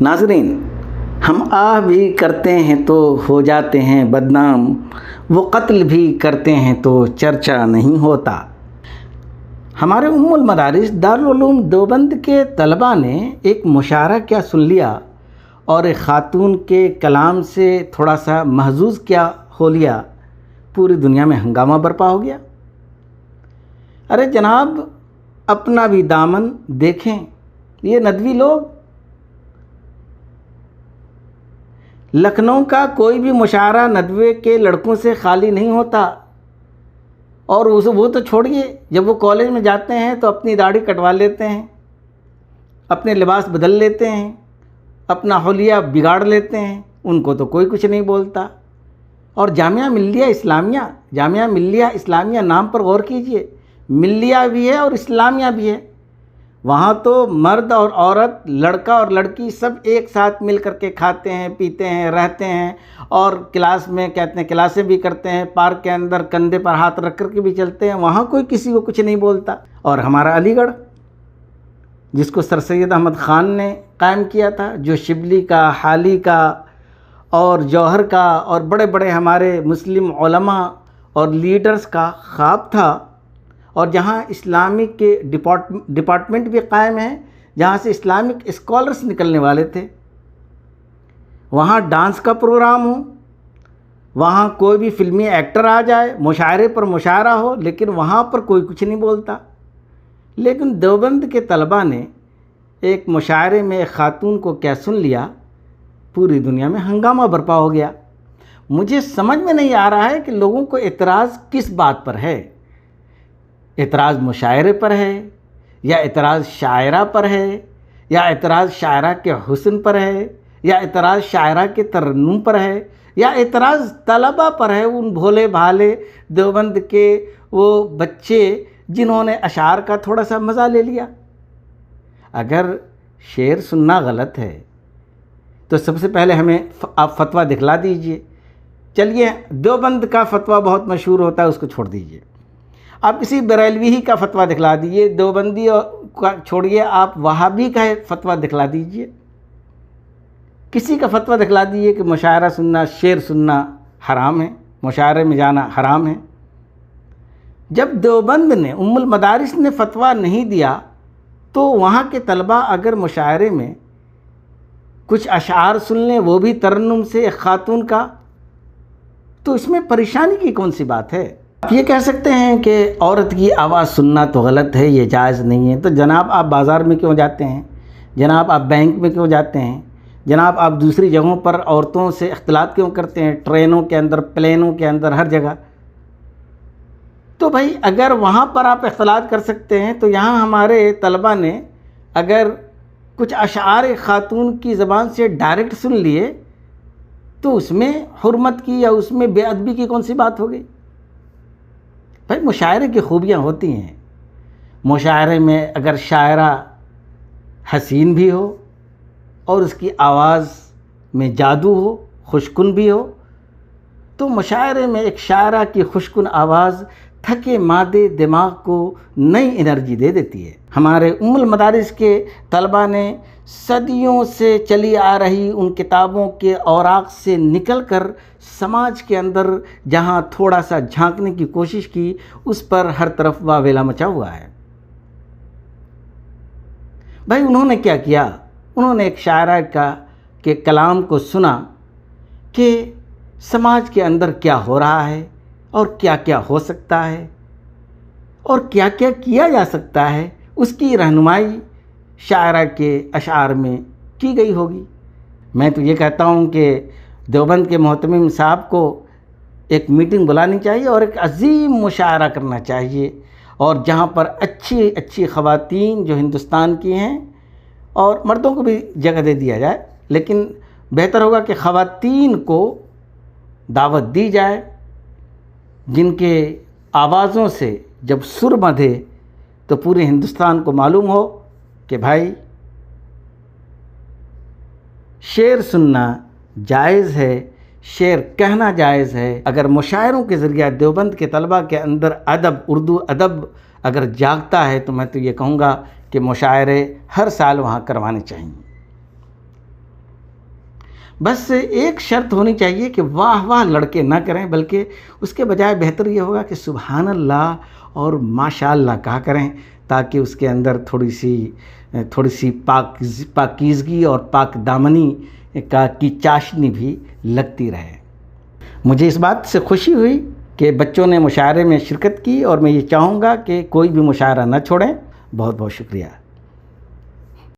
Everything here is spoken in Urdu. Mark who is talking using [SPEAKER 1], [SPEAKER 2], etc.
[SPEAKER 1] ناظرین، ہم آہ بھی کرتے ہیں تو ہو جاتے ہیں بدنام، وہ قتل بھی کرتے ہیں تو چرچا نہیں ہوتا۔ ہمارے ام المدارس دارالعلوم دیوبند کے طلباء نے ایک مشاعرہ کیا سن لیا اور ایک خاتون کے کلام سے تھوڑا سا محظوظ کیا ہو لیا، پوری دنیا میں ہنگامہ برپا ہو گیا۔ ارے جناب، اپنا بھی دامن دیکھیں، یہ ندوی لوگ لکھنؤ کا کوئی بھی مشاعرہ ندوے کے لڑکوں سے خالی نہیں ہوتا، اور وہ تو چھوڑیے، جب وہ کالج میں جاتے ہیں تو اپنی داڑھی کٹوا لیتے ہیں، اپنے لباس بدل لیتے ہیں، اپنا حلیہ بگاڑ لیتے ہیں، ان کو تو کوئی کچھ نہیں بولتا۔ اور جامعہ ملیہ اسلامیہ نام پر غور کیجئے، ملیہ بھی ہے اور اسلامیہ بھی ہے۔ وہاں تو مرد اور عورت، لڑکا اور لڑکی سب ایک ساتھ مل کر کے کھاتے ہیں، پیتے ہیں، رہتے ہیں، اور کلاس میں کہتے ہیں کلاسیں بھی کرتے ہیں، پارک کے اندر کندھے پر ہاتھ رکھ کر کے بھی چلتے ہیں، وہاں کوئی کسی کو کچھ نہیں بولتا۔ اور ہمارا علی گڑھ، جس کو سر سید احمد خان نے قائم کیا تھا، جو شبلی کا، حالی کا اور جوہر کا اور بڑے بڑے ہمارے مسلم علماء اور لیڈرز کا خواب تھا، اور جہاں اسلامک کے ڈپارٹمنٹ بھی قائم ہیں، جہاں سے اسلامک اسکالرز نکلنے والے تھے، وہاں ڈانس کا پروگرام ہو، وہاں کوئی بھی فلمی ایکٹر آ جائے، مشاعرے پر مشاعرہ ہو، لیکن وہاں پر کوئی کچھ نہیں بولتا۔ لیکن دیوبند کے طلباء نے ایک مشاعرے میں ایک خاتون کو کیا سن لیا، پوری دنیا میں ہنگامہ برپا ہو گیا۔ مجھے سمجھ میں نہیں آ رہا ہے کہ لوگوں کو اعتراض کس بات پر ہے۔ اعتراض مشاعرے پر ہے، یا اعتراض شاعرہ پر ہے، یا اعتراض شاعرہ کے حسن پر ہے، یا اعتراض شاعرہ کے ترنم پر ہے، یا اعتراض طلباء پر ہے، ان بھولے بھالے دیوبند کے وہ بچے جنہوں نے اشعار کا تھوڑا سا مزہ لے لیا۔ اگر شعر سننا غلط ہے تو سب سے پہلے ہمیں آپ فتویٰ دکھلا دیجئے۔ چلیے، دیوبند کا فتویٰ بہت مشہور ہوتا ہے، اس کو چھوڑ دیجئے۔ آپ کسی بریلوی ہی کا فتویٰ دکھلا دیجئے، دیوبندی کا چھوڑیے، آپ وہابی کا فتویٰ دکھلا دیجئے، کسی کا فتویٰ دکھلا دیجئے کہ مشاعرہ سننا، شعر سننا حرام ہے، مشاعرے میں جانا حرام ہے۔ جب دیوبند نے، ام المدارس نے فتویٰ نہیں دیا، تو وہاں کے طلباء اگر مشاعرے میں کچھ اشعار سن لیں، وہ بھی ترنم سے ایک خاتون کا، تو اس میں پریشانی کی کون سی بات ہے؟ آپ یہ کہہ سکتے ہیں کہ عورت کی آواز سننا تو غلط ہے، یہ جائز نہیں ہے، تو جناب آپ بازار میں کیوں جاتے ہیں؟ جناب آپ بینک میں کیوں جاتے ہیں؟ جناب آپ دوسری جگہوں پر عورتوں سے اختلاط کیوں کرتے ہیں؟ ٹرینوں کے اندر، پلینوں کے اندر، ہر جگہ۔ تو بھائی اگر وہاں پر آپ اختلاط کر سکتے ہیں، تو یہاں ہمارے طلباء نے اگر کچھ اشعار خاتون کی زبان سے ڈائریکٹ سن لیے، تو اس میں حرمت کی یا اس میں بے ادبی کی کون سی بات ہو گئی؟ بھائی مشاعرے کی خوبیاں ہوتی ہیں، مشاعرے میں اگر شاعرہ حسین بھی ہو اور اس کی آواز میں جادو ہو، خوشکن بھی ہو، تو مشاعرے میں ایک شاعرہ کی خوشکن آواز تھکے مادے دماغ کو نئی انرجی دے دیتی ہے۔ ہمارے ام المدارس کے طلباء نے صدیوں سے چلی آ رہی ان کتابوں کے اوراق سے نکل کر سماج کے اندر جہاں تھوڑا سا جھانکنے کی کوشش کی، اس پر ہر طرف واویلا مچا ہوا ہے۔ بھائی انہوں نے کیا کیا؟ انہوں نے ایک شاعرہ کے کلام کو سنا کہ سماج کے اندر کیا ہو رہا ہے، اور کیا کیا ہو سکتا ہے، اور کیا کیا کیا جا سکتا ہے، اس کی رہنمائی شاعرہ کے اشعار میں کی گئی ہوگی۔ میں تو یہ کہتا ہوں کہ دیوبند کے محتمم صاحب کو ایک میٹنگ بلانی چاہیے اور ایک عظیم مشاعرہ کرنا چاہیے، اور جہاں پر اچھی اچھی خواتین جو ہندوستان کی ہیں، اور مردوں کو بھی جگہ دے دیا جائے، لیکن بہتر ہوگا کہ خواتین کو دعوت دی جائے، جن کے آوازوں سے جب سر بندھے تو پورے ہندوستان کو معلوم ہو کہ بھائی شعر سننا جائز ہے، شعر کہنا جائز ہے۔ اگر مشاعروں کے ذریعہ دیوبند کے طلباء کے اندر ادب، اردو ادب اگر جاگتا ہے، تو میں تو یہ کہوں گا کہ مشاعرے ہر سال وہاں کروانے چاہیے۔ بس ایک شرط ہونی چاہیے کہ واہ واہ لڑکے نہ کریں، بلکہ اس کے بجائے بہتر یہ ہوگا کہ سبحان اللہ اور ماشاء اللہ کہا کریں، تاکہ اس کے اندر تھوڑی سی پاکیزگی اور پاک دامنی کی چاشنی بھی لگتی رہے۔ مجھے اس بات سے خوشی ہوئی کہ بچوں نے مشاعرے میں شرکت کی، اور میں یہ چاہوں گا کہ کوئی بھی مشاعرہ نہ چھوڑیں۔ بہت بہت شکریہ۔